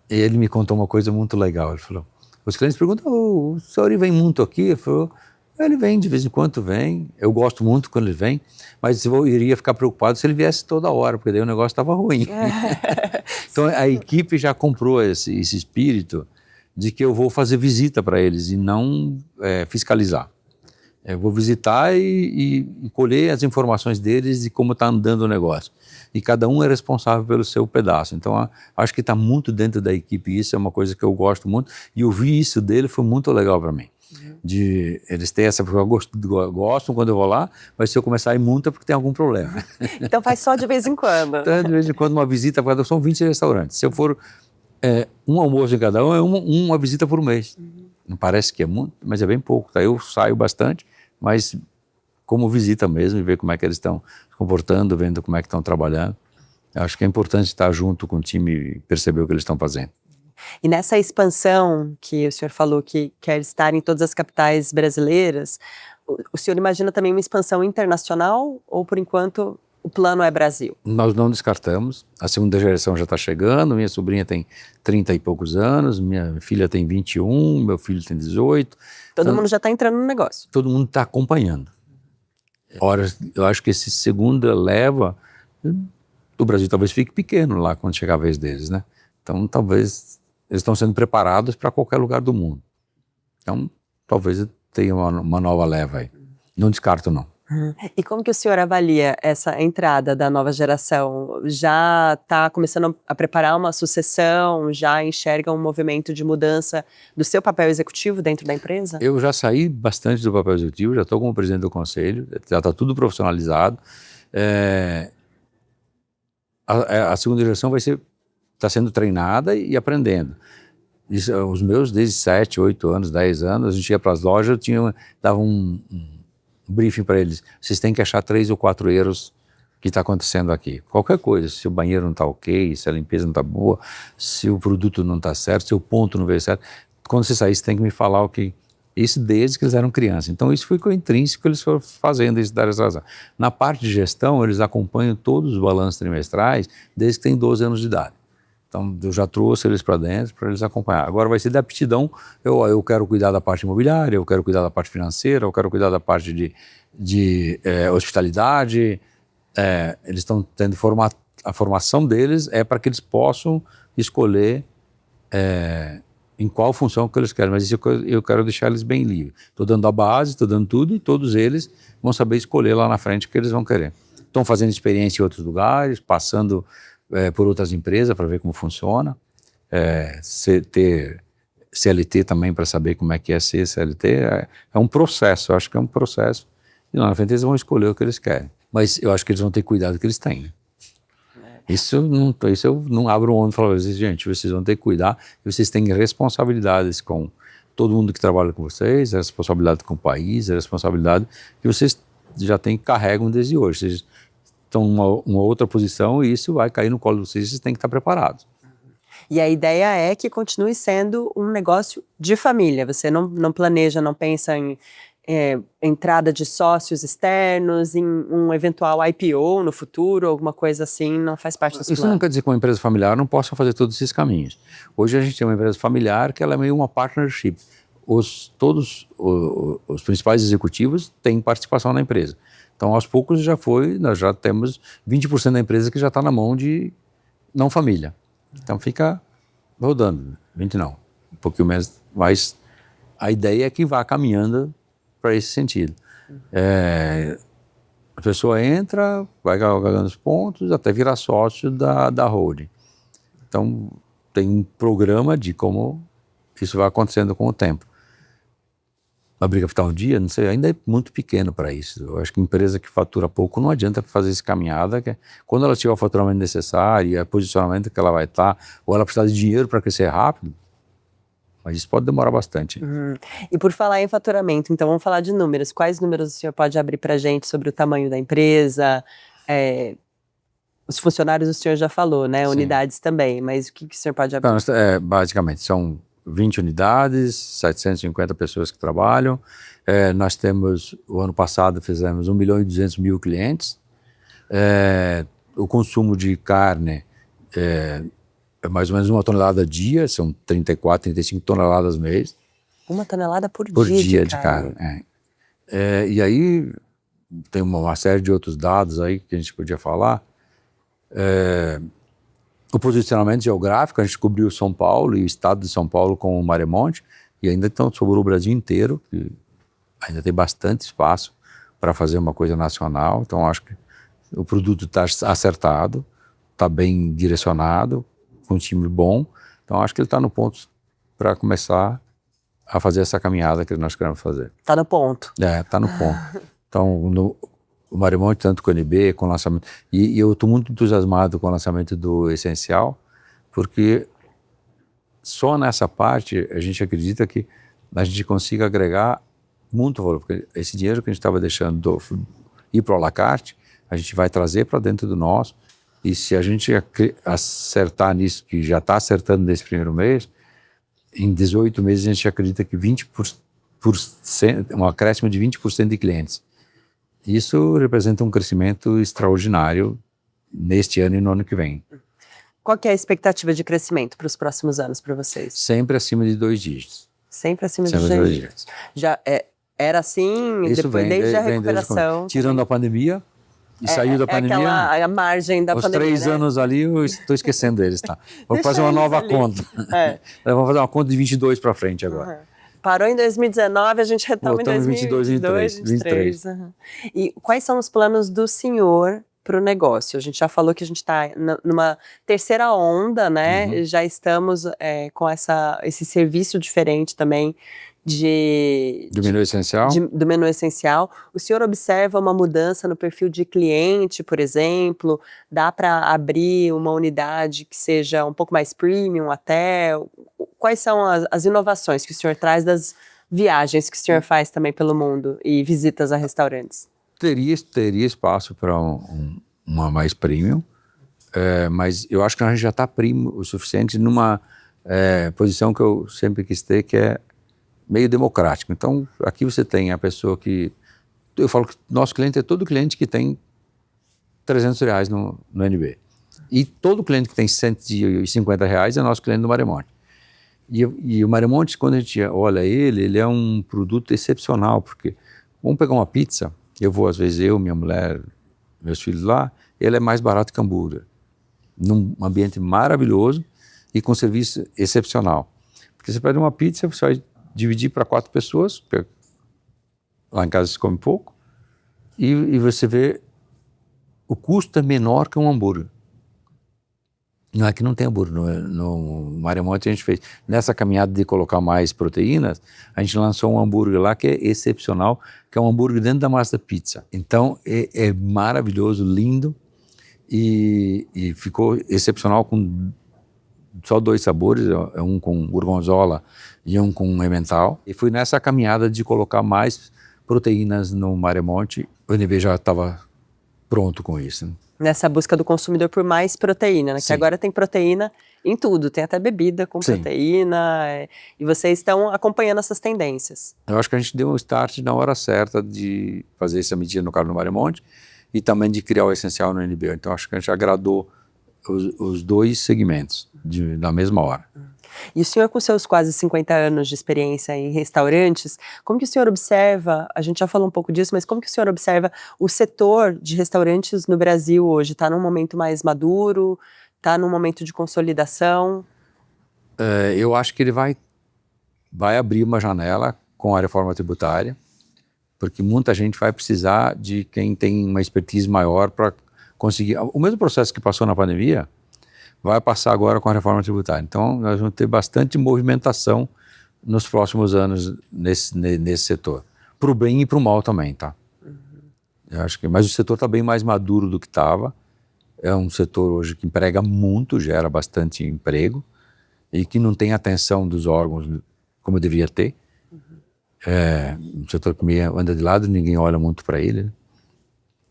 E ele me contou uma coisa muito legal. Ele falou, os clientes perguntam, o senhor vem muito aqui? Ele falou, ele vem, de vez em quando vem. Eu gosto muito quando ele vem, mas eu iria ficar preocupado se ele viesse toda hora, porque daí o negócio estava ruim. Então a equipe já comprou esse espírito de que eu vou fazer visita para eles e não fiscalizar. Eu vou visitar e colher as informações deles de como está andando o negócio. E cada um é responsável pelo seu pedaço. Então, acho que está muito dentro da equipe. E isso é uma coisa que eu gosto muito. E ouvir isso dele foi muito legal para mim. Eles têm essa, porque gostam quando eu vou lá, mas se eu começar a ir muito é porque tem algum problema. Então faz só de vez em quando. Então, de vez em quando uma visita, são 20 restaurantes. Se eu for um almoço em cada um, é uma visita por mês. Não parece que é muito, mas é bem pouco. Tá? Eu saio bastante, mas como visita mesmo, e ver como é que eles estão se comportando, vendo como é que estão trabalhando. Eu acho que é importante estar junto com o time e perceber o que eles estão fazendo. E nessa expansão que o senhor falou que quer estar em todas as capitais brasileiras, o senhor imagina também uma expansão internacional ou, por enquanto, o plano é Brasil? Nós não descartamos. A segunda geração já está chegando. Minha sobrinha tem 30 e poucos anos, minha filha tem 21, meu filho tem 18. Todo mundo já está entrando no negócio? Todo mundo está acompanhando. Ora, eu acho que essa segunda leva, o Brasil talvez fique pequeno lá quando chegar a vez deles, né? Então, talvez eles estão sendo preparados para qualquer lugar do mundo. Então, talvez tenha uma nova leva aí. Não descarto, não. E como que o senhor avalia essa entrada da nova geração? Já está começando a preparar uma sucessão? Já enxerga um movimento de mudança do seu papel executivo dentro da empresa? Eu já saí bastante do papel executivo, já estou como presidente do conselho, já está tudo profissionalizado. A segunda geração está sendo treinada e aprendendo. Isso, os meus, desde 7, 8 anos, 10 anos, a gente ia para as lojas, dava um briefing para eles. Vocês têm que achar 3 ou 4 erros que está acontecendo aqui. Qualquer coisa, se o banheiro não está ok, se a limpeza não está boa, se o produto não está certo, se o ponto não veio certo. Quando você sair, você tem que me falar o que... Isso desde que eles eram crianças. Então isso foi intrínseco que eles foram fazendo, isso dar essa razão. Na parte de gestão, eles acompanham todos os balanços trimestrais desde que têm 12 anos de idade. Então, eu já trouxe eles para dentro para eles acompanhar. Agora vai ser da aptidão, eu quero cuidar da parte imobiliária, eu quero cuidar da parte financeira, eu quero cuidar da parte de hospitalidade. Eles estão tendo a formação deles é para que eles possam escolher em qual função que eles querem, mas isso eu quero deixar eles bem livres. Estou dando a base, estou dando tudo e todos eles vão saber escolher lá na frente o que eles vão querer. Estão fazendo experiência em outros lugares, passando por outras empresas para ver como funciona, ter CLT também para saber como é que é ser CLT, é um processo, eu acho que é um processo, e lá na frente eles vão escolher o que eles querem, mas eu acho que eles vão ter cuidado que eles têm. Isso eu não abro o ombro e falo, gente, vocês vão ter que cuidar, e vocês têm responsabilidades com todo mundo que trabalha com vocês, responsabilidade com o país, responsabilidade que vocês já carregam desde hoje. Vocês estão numa outra posição e isso vai cair no colo de vocês têm que estar preparados. E a ideia é que continue sendo um negócio de família. Você não planeja, não pensa em entrada de sócios externos, em um eventual IPO no futuro, alguma coisa assim, não faz parte dos planos. Isso não quer dizer que uma empresa familiar não possa fazer todos esses caminhos. Hoje a gente tem uma empresa familiar que ela é meio uma partnership. Todos os principais executivos têm participação na empresa. Então, aos poucos nós já temos 20% da empresa que já está na mão de não família. Então fica rodando, 20 não, um pouquinho menos, mas a ideia é que vá caminhando para esse sentido. A pessoa entra, vai ganhando os pontos até virar sócio da holding. Então tem um programa de como isso vai acontecendo com o tempo. Abrir capital um dia, não sei, ainda é muito pequeno para isso. Eu acho que empresa que fatura pouco não adianta fazer essa caminhada, quando ela tiver o faturamento necessário e o posicionamento que ela vai estar, ou ela precisar de dinheiro para crescer rápido, mas isso pode demorar bastante. E por falar em faturamento, então vamos falar de números. Quais números o senhor pode abrir para a gente sobre o tamanho da empresa? Os funcionários o senhor já falou, né? Sim. Unidades também, mas o que o senhor pode abrir? Então, basicamente, são 20 unidades, 750 pessoas que trabalham. Nós temos, o ano passado fizemos 1.200.000 clientes. O consumo de carne é mais ou menos 1 tonelada dia, são 34, 35 toneladas mês. 1 tonelada por dia? Por dia de carne. E aí tem uma série de outros dados aí que a gente podia falar. O posicionamento geográfico, a gente cobriu São Paulo e o estado de São Paulo com o Maremonte, e ainda então sobrou o Brasil inteiro, que ainda tem bastante espaço para fazer uma coisa nacional. Então acho que o produto está acertado, está bem direcionado, com um time bom. Então acho que ele está no ponto para começar a fazer essa caminhada que nós queremos fazer. Está no ponto. Está no ponto. Então o Maremonte, tanto com o NB, com o lançamento. E eu estou muito entusiasmado com o lançamento do Essencial, porque só nessa parte a gente acredita que a gente consiga agregar muito valor, porque esse dinheiro que a gente estava deixando ir para o à la carte, a gente vai trazer para dentro do nosso, e se a gente acertar nisso, que já está acertando nesse primeiro mês, em 18 meses a gente acredita que 20%, um acréscimo de 20% de clientes. Isso representa um crescimento extraordinário neste ano e no ano que vem. Qual que é a expectativa de crescimento para os próximos anos para vocês? Sempre acima de 2 dígitos. Sempre acima de 2 dígitos. Já era assim, isso depois, desde a recuperação. Tirando a pandemia, e saiu da pandemia. A margem da pandemia. Os 3 anos ali, eu estou esquecendo deles, tá? Vou fazer uma nova conta. Vamos fazer uma conta de 22 para frente agora. Parou em 2019, a gente retoma em 2022, 2023. E quais são os planos do senhor para o negócio? A gente já falou que a gente está numa terceira onda, né? Já estamos com esse serviço diferente também do menu essencial? Do menu essencial. O senhor observa uma mudança no perfil de cliente, por exemplo? Dá para abrir uma unidade que seja um pouco mais premium até? Quais são as inovações que o senhor traz das viagens que o senhor faz também pelo mundo e visitas a restaurantes? Teria espaço para uma mais premium, mas eu acho que a gente já está premium o suficiente numa posição que eu sempre quis ter, que é meio democrático. Então, aqui você tem a pessoa que... Eu falo que nosso cliente é todo cliente que tem R$300 no NB. E todo cliente que tem R$150 é nosso cliente do Maremonte. E o Maremonte, quando a gente olha ele é um produto excepcional, porque vamos pegar uma pizza, eu vou às vezes, minha mulher, meus filhos lá, ele é mais barato que hambúrguer. num ambiente maravilhoso e com serviço excepcional. Porque você pede uma pizza, você vai dividir para 4 pessoas, lá em casa se come pouco, e você vê o custo é menor que um hambúrguer. Não é que não tem hambúrguer, no Maremont a gente fez, nessa caminhada de colocar mais proteínas, a gente lançou um hambúrguer lá que é excepcional, que é um hambúrguer dentro da massa da pizza. Então é maravilhoso, lindo, e ficou excepcional com só 2 sabores, um com gorgonzola e um com emmental. E fui nessa caminhada de colocar mais proteínas no Maremont, o NB já estava pronto com isso, né? Nessa busca do consumidor por mais proteína, né? Que agora tem proteína em tudo, tem até bebida com proteína, e vocês estão acompanhando essas tendências. Eu acho que a gente deu um start na hora certa de fazer essa medida no Carlos Maremont e também de criar o essencial no NB. Então acho que a gente agradou os 2 segmentos na mesma hora. E o senhor, com seus quase 50 anos de experiência em restaurantes, como que o senhor observa, a gente já falou um pouco disso, mas como que o senhor observa o setor de restaurantes no Brasil hoje? Está num momento mais maduro? Está num momento de consolidação? Eu acho que ele vai abrir uma janela com a reforma tributária, porque muita gente vai precisar de quem tem uma expertise maior para conseguir. O mesmo processo que passou na pandemia vai passar agora com a reforma tributária. Então, nós vamos ter bastante movimentação nos próximos anos nesse setor. Para o bem e para o mal também, tá? Eu acho que, mas o setor está bem mais maduro do que estava. É um setor hoje que emprega muito, gera bastante emprego e que não tem atenção dos órgãos como deveria ter. É um setor que meio anda de lado, ninguém olha muito para ele, né?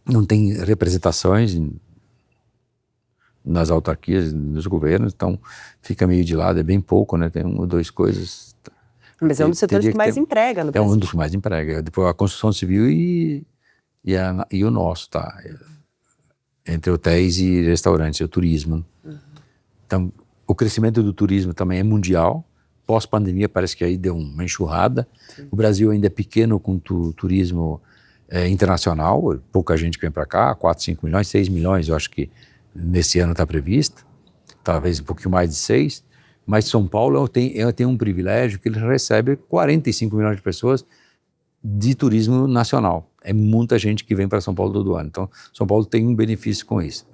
Não tem representações nas autarquias, nos governos, então fica meio de lado, é bem pouco, né? Tem 1 ou 2 coisas. Mas é um dos setores que mais emprega no Brasil. É um dos que mais emprega. Depois a construção civil e o nosso, tá? Entre hotéis e restaurantes, o turismo. Então, o crescimento do turismo também é mundial. Pós-pandemia parece que aí deu uma enxurrada. O Brasil ainda é pequeno com turismo internacional, pouca gente vem para cá, 4, 5 milhões, 6 milhões, eu acho que nesse ano está previsto, talvez um pouquinho mais de 6, mas São Paulo tem um privilégio que ele recebe 45 milhões de pessoas de turismo nacional. É muita gente que vem para São Paulo todo ano, então São Paulo tem um benefício com isso.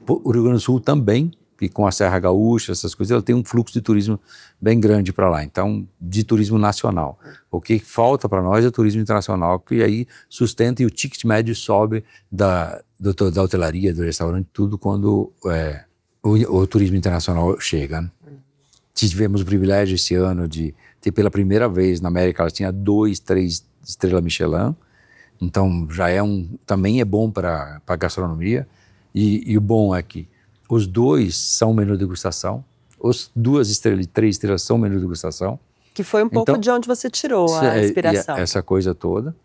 O Rio Grande do Sul também, e com a Serra Gaúcha, essas coisas, ela tem um fluxo de turismo bem grande para lá, então, de turismo nacional. O que falta para nós é o turismo internacional, que aí sustenta e o ticket médio sobe da hotelaria, do restaurante, tudo quando o turismo internacional chega, né? Tivemos o privilégio esse ano de ter pela primeira vez na América Latina 2, 3 estrelas Michelin, então já também é bom para a gastronomia, e o bom é que os 2 são menu degustação, os 2 estrelas e 3 estrelas são menu degustação. Que foi um pouco de onde você tirou a inspiração. Essa coisa toda.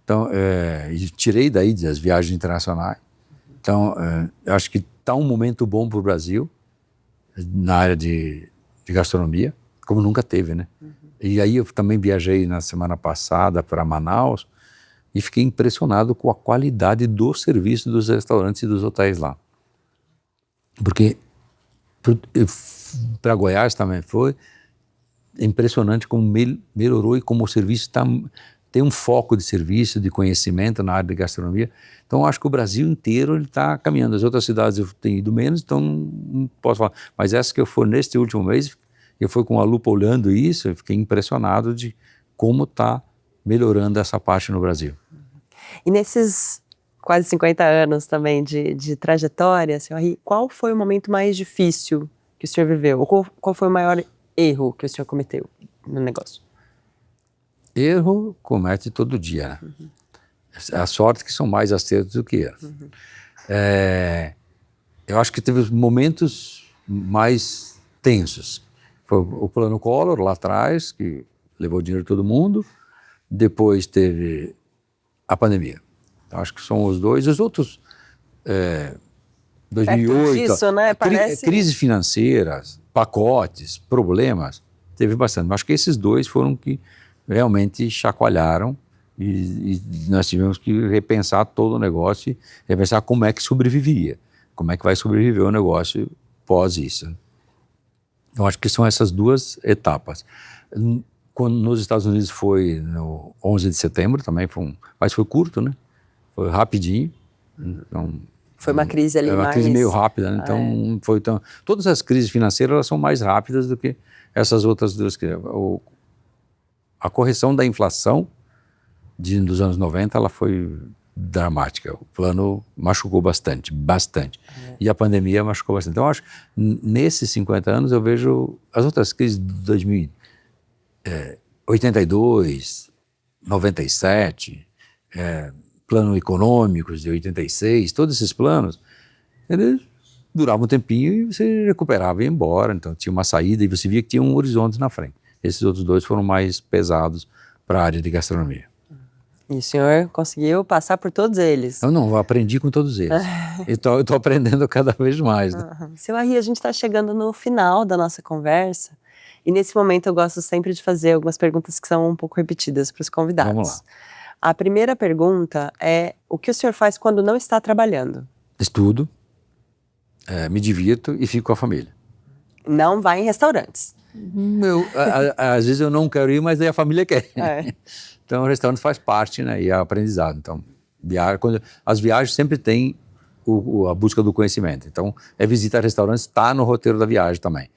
Então, tirei daí das viagens internacionais. Então, eu acho que está um momento bom para o Brasil, na área de gastronomia, como nunca teve, né? E aí eu também viajei na semana passada para Manaus e fiquei impressionado com a qualidade do serviço dos restaurantes e dos hotéis lá. Porque para Goiás também foi impressionante como melhorou e como o serviço tem um foco de serviço, de conhecimento na área de gastronomia. Então acho que o Brasil inteiro está caminhando. As outras cidades eu tenho ido menos, então não posso falar. Mas essa que eu fui neste último mês, eu fui com a lupa olhando isso, eu fiquei impressionado de como está melhorando essa parte no Brasil. E nesses quase 50 anos também de trajetória, senhor Henri, qual foi o momento mais difícil que o senhor viveu? Ou qual foi o maior erro que o senhor cometeu no negócio? Erro comete todo dia, né? A sorte que são mais acertos do que erros. Eu acho que teve momentos mais tensos. Foi o plano Collor lá atrás, que levou dinheiro de todo mundo. Depois teve a pandemia. Acho que são os 2. Os outros, 2008, disso, né? Crises financeiras, pacotes, problemas, teve bastante. Mas acho que esses 2 foram que realmente chacoalharam e nós tivemos que repensar todo o negócio e repensar como é que sobrevivia, como é que vai sobreviver o negócio pós isso. Eu acho que são essas duas etapas. Quando nos Estados Unidos foi no 11 de setembro, também mas foi curto, né? Foi rapidinho. Então, foi uma crise ali mais... uma crise meio rápida, né? Então, foi tão... Todas as crises financeiras, elas são mais rápidas do que essas outras duas. A correção da inflação dos anos 90, ela foi dramática. O plano machucou bastante. E a pandemia machucou bastante. Então, eu acho que nesses 50 anos eu vejo as outras crises de 82, 97, plano econômicos de 86, todos esses planos, eles duravam um tempinho e você recuperava e ia embora. Então tinha uma saída e você via que tinha um horizonte na frente. Esses outros dois foram mais pesados para a área de gastronomia. E o senhor conseguiu passar por todos eles? Eu aprendi com todos eles. Eu estou aprendendo cada vez mais. Né? Seu Harry, a gente está chegando no final da nossa conversa e nesse momento eu gosto sempre de fazer algumas perguntas que são um pouco repetidas para os convidados. Vamos lá. A primeira pergunta é: o que o senhor faz quando não está trabalhando? Estudo, me divirto e fico com a família. Não vai em restaurantes? Às vezes eu não quero ir, mas aí a família quer. Então o restaurante faz parte, né, e é aprendizado. Então, as viagens sempre têm a busca do conhecimento. Então, visitar restaurantes está no roteiro da viagem também.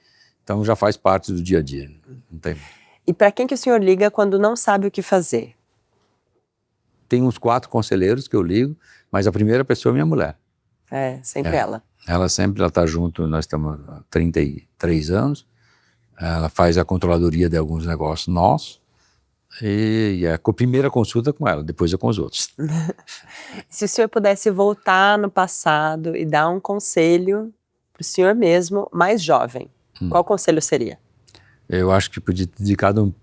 Então já faz parte do dia a dia. Não tem... E para quem que o senhor liga quando não sabe o que fazer? Tem uns 4 conselheiros que eu ligo, mas a primeira pessoa é minha mulher. Sempre ela. Ela está junto, nós estamos há 33 anos. Ela faz a controladoria de alguns negócios nossos. E a primeira consulta com ela, depois é com os outros. Se o senhor pudesse voltar no passado e dar um conselho para o senhor mesmo, mais jovem, qual conselho seria? Eu acho que podia ter dedicado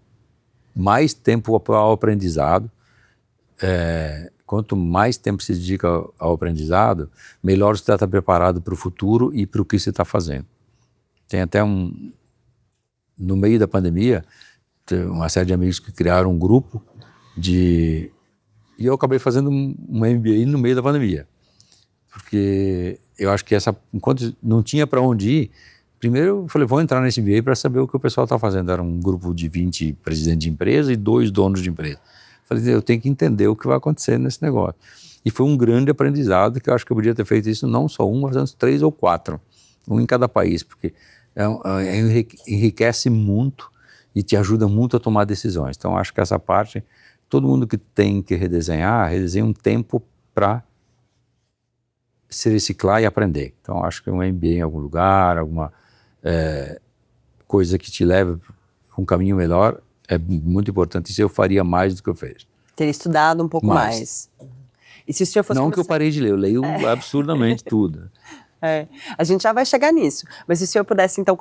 mais tempo ao aprendizado. Quanto mais tempo se dedica ao aprendizado, melhor você está preparado para o futuro e para o que você está fazendo. Tem até no meio da pandemia, uma série de amigos que criaram um grupo e eu acabei fazendo um MBA no meio da pandemia, porque eu acho que enquanto não tinha para onde ir, primeiro eu falei, vou entrar nesse MBA para saber o que o pessoal está fazendo. Era um grupo de 20 presidentes de empresa e 2 donos de empresa. Falei, eu tenho que entender o que vai acontecer nesse negócio. E foi um grande aprendizado, que eu acho que eu podia ter feito isso não só mas uns 3 ou 4, um em cada país, porque enriquece muito e te ajuda muito a tomar decisões. Então, acho que essa parte, todo mundo que tem que redesenha um tempo para se reciclar e aprender. Então, acho que um MBA em algum lugar, alguma coisa que te leve para um caminho melhor, é muito importante. Isso eu faria mais do que eu fiz. Ter estudado um pouco mais. E se o senhor fosse que eu parei de ler, eu leio absurdamente tudo. A gente já vai chegar nisso. Mas se o senhor pudesse, então,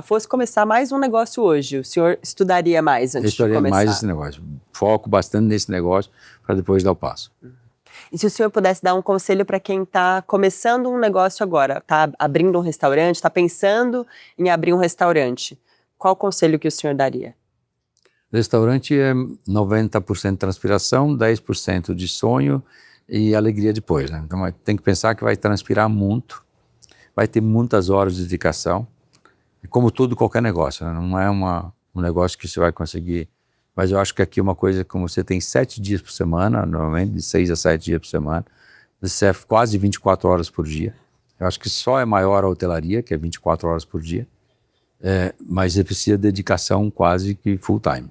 fosse começar mais um negócio hoje, o senhor estudaria mais antes de começar? Estudaria mais esse negócio. Foco bastante nesse negócio para depois dar o passo. E se o senhor pudesse dar um conselho para quem está começando um negócio agora, está abrindo um restaurante, está pensando em abrir um restaurante, qual conselho que o senhor daria? Restaurante é 90% transpiração, 10% de sonho e alegria depois, né? Então tem que pensar que vai transpirar muito, vai ter muitas horas de dedicação, como qualquer negócio, né? Não é um negócio que você vai conseguir, mas eu acho que aqui uma coisa, como você tem 7 dias por semana, normalmente de 6 a 7 dias por semana, você é quase 24 horas por dia. Eu acho que só é maior a hotelaria, que é 24 horas por dia, mas você precisa de dedicação quase que full time.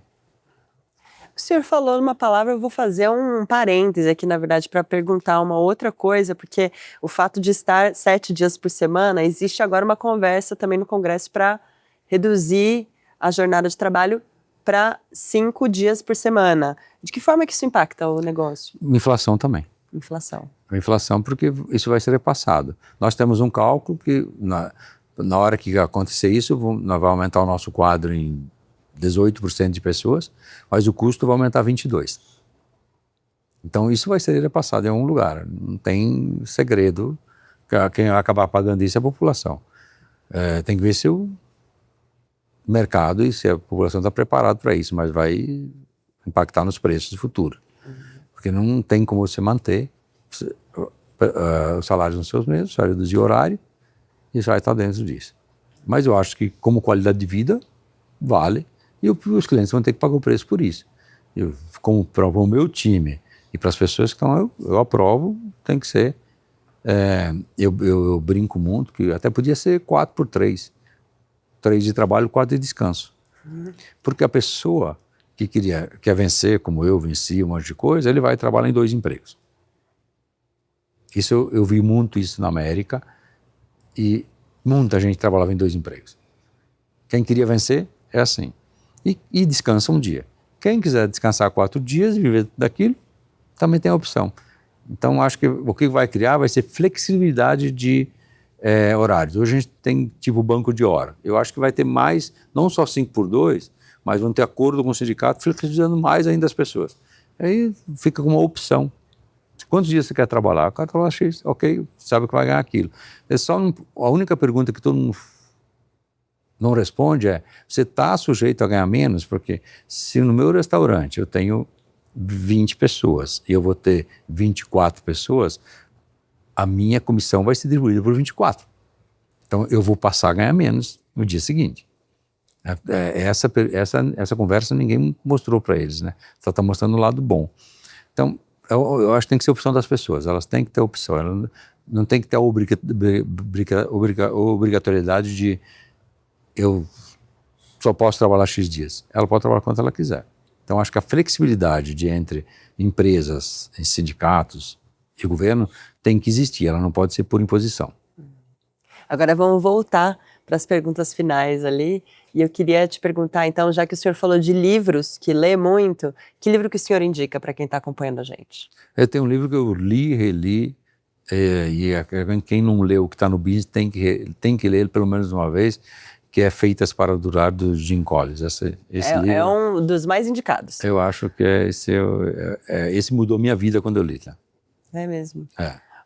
O senhor falou numa palavra, eu vou fazer um parêntese aqui, na verdade, para perguntar uma outra coisa, porque o fato de estar 7 dias por semana, existe agora uma conversa também no Congresso para reduzir a jornada de trabalho para 5 dias por semana. De que forma que isso impacta o negócio? Inflação também. Inflação, porque isso vai ser repassado. Nós temos um cálculo que, na hora que acontecer isso, nós vamos aumentar o nosso quadro em 18% de pessoas, mas o custo vai aumentar 22%. Então isso vai ser repassado em algum lugar, não tem segredo, quem vai acabar pagando isso é a população. Tem que ver se o mercado e se a população está preparada para isso, mas vai impactar nos preços do futuro. Porque não tem como você manter os salários nos seus mesmos, só reduzir o horário isso vai estar dentro disso. Mas eu acho que como qualidade de vida, vale, e os clientes vão ter que pagar o preço por isso. Como para o meu time e para as pessoas que estão, eu aprovo, tem que ser. Eu brinco muito que até podia ser 4x3. 3 de trabalho, 4 de descanso. Porque a pessoa que quer vencer, como eu venci um monte de coisa, ele vai trabalhar em 2 empregos. Isso eu vi muito isso na América e muita gente trabalhava em 2 empregos. Quem queria vencer é assim. E descansa um dia. Quem quiser descansar 4 dias e viver daquilo, também tem a opção. Então, acho que o que vai criar vai ser flexibilidade de horários. Hoje a gente tem tipo banco de hora. Eu acho que vai ter mais, não só 5x2, mas vão ter acordo com o sindicato, flexibilizando mais ainda as pessoas. Aí fica com uma opção. Quantos dias você quer trabalhar? O cara trabalha X, ok, sabe que vai ganhar aquilo. A única pergunta que todo mundo não responde é, você está sujeito a ganhar menos? Porque se no meu restaurante eu tenho 20 pessoas e eu vou ter 24 pessoas, a minha comissão vai ser distribuída por 24. Então eu vou passar a ganhar menos no dia seguinte. Essa conversa ninguém mostrou para eles, né? Só está mostrando o lado bom. Então, eu acho que tem que ser a opção das pessoas, elas têm que ter opção, elas não tem que ter a obrigatoriedade de eu só posso trabalhar X dias. Ela pode trabalhar quanto ela quiser. Então, acho que a flexibilidade entre empresas, sindicatos e governo tem que existir, ela não pode ser por imposição. Agora vamos voltar para as perguntas finais ali, e eu queria te perguntar, então, já que o senhor falou de livros, que lê muito, que livro que o senhor indica para quem está acompanhando a gente? Eu tenho um livro que eu li, reli, e quem não leu, que está no business, tem que ler ele pelo menos uma vez, que é Feitas para Durar, do Jim Collins. Esse livro, é um dos mais indicados. Eu acho que esse mudou minha vida quando eu li. Tá? É mesmo?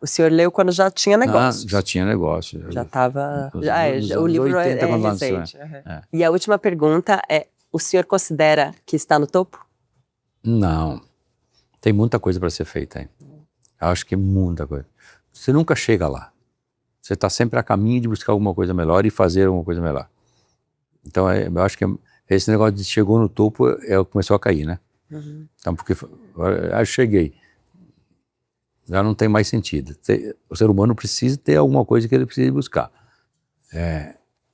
O senhor leu quando já tinha negócio? Já tinha negócio. Já estava... o livro 80, é recente. E a última pergunta é, o senhor considera que está no topo? Não. Tem muita coisa para ser feita aí. Acho que muita coisa. Você nunca chega lá. Você está sempre a caminho de buscar alguma coisa melhor e fazer alguma coisa melhor. Então, eu acho que esse negócio de chegou no topo começou a cair, né? Então, porque eu cheguei. Já não tem mais sentido. O ser humano precisa ter alguma coisa que ele precisa buscar.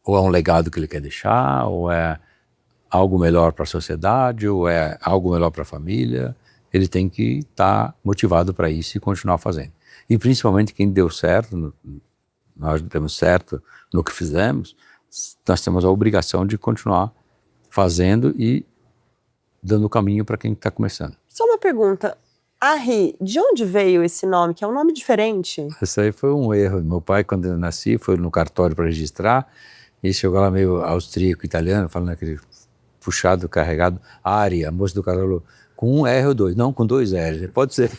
Ou é um legado que ele quer deixar, ou é algo melhor para a sociedade, ou é algo melhor para a família. Ele tem que estar motivado para isso e continuar fazendo. E principalmente quem deu certo, nós demos certo no que fizemos, nós temos a obrigação de continuar fazendo e dando caminho para quem está começando. Só uma pergunta. Arri, de onde veio esse nome, que é um nome diferente? Isso aí foi um erro. Meu pai, quando eu nasci, foi no cartório para registrar e chegou lá meio austríaco, italiano, falando aquele puxado, carregado, Ari, a moça do cartório, com um R ou 2? Não, com 2 R, pode ser.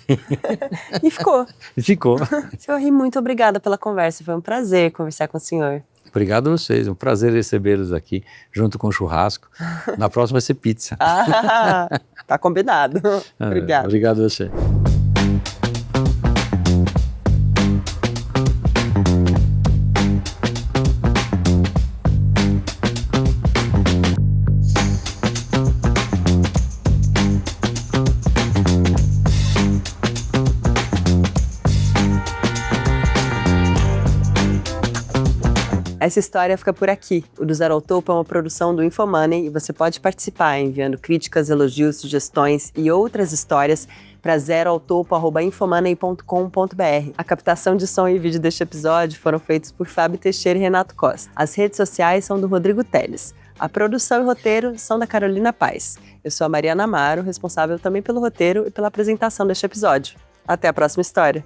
E ficou. Ficou. Senhor Arri, muito obrigada pela conversa, foi um prazer conversar com o senhor. Obrigado a vocês, um prazer recebê-los aqui, junto com o churrasco. Na próxima vai ser pizza. Tá combinado. Obrigado. Obrigado a você. Essa história fica por aqui. O Do Zero ao Topo é uma produção do Infomoney e você pode participar enviando críticas, elogios, sugestões e outras histórias para zeroautopo@infomoney.com.br. A captação de som e vídeo deste episódio foram feitos por Fábio Teixeira e Renato Costa. As redes sociais são do Rodrigo Teles. A produção e roteiro são da Carolina Paz. Eu sou a Mariana Amaro, responsável também pelo roteiro e pela apresentação deste episódio. Até a próxima história!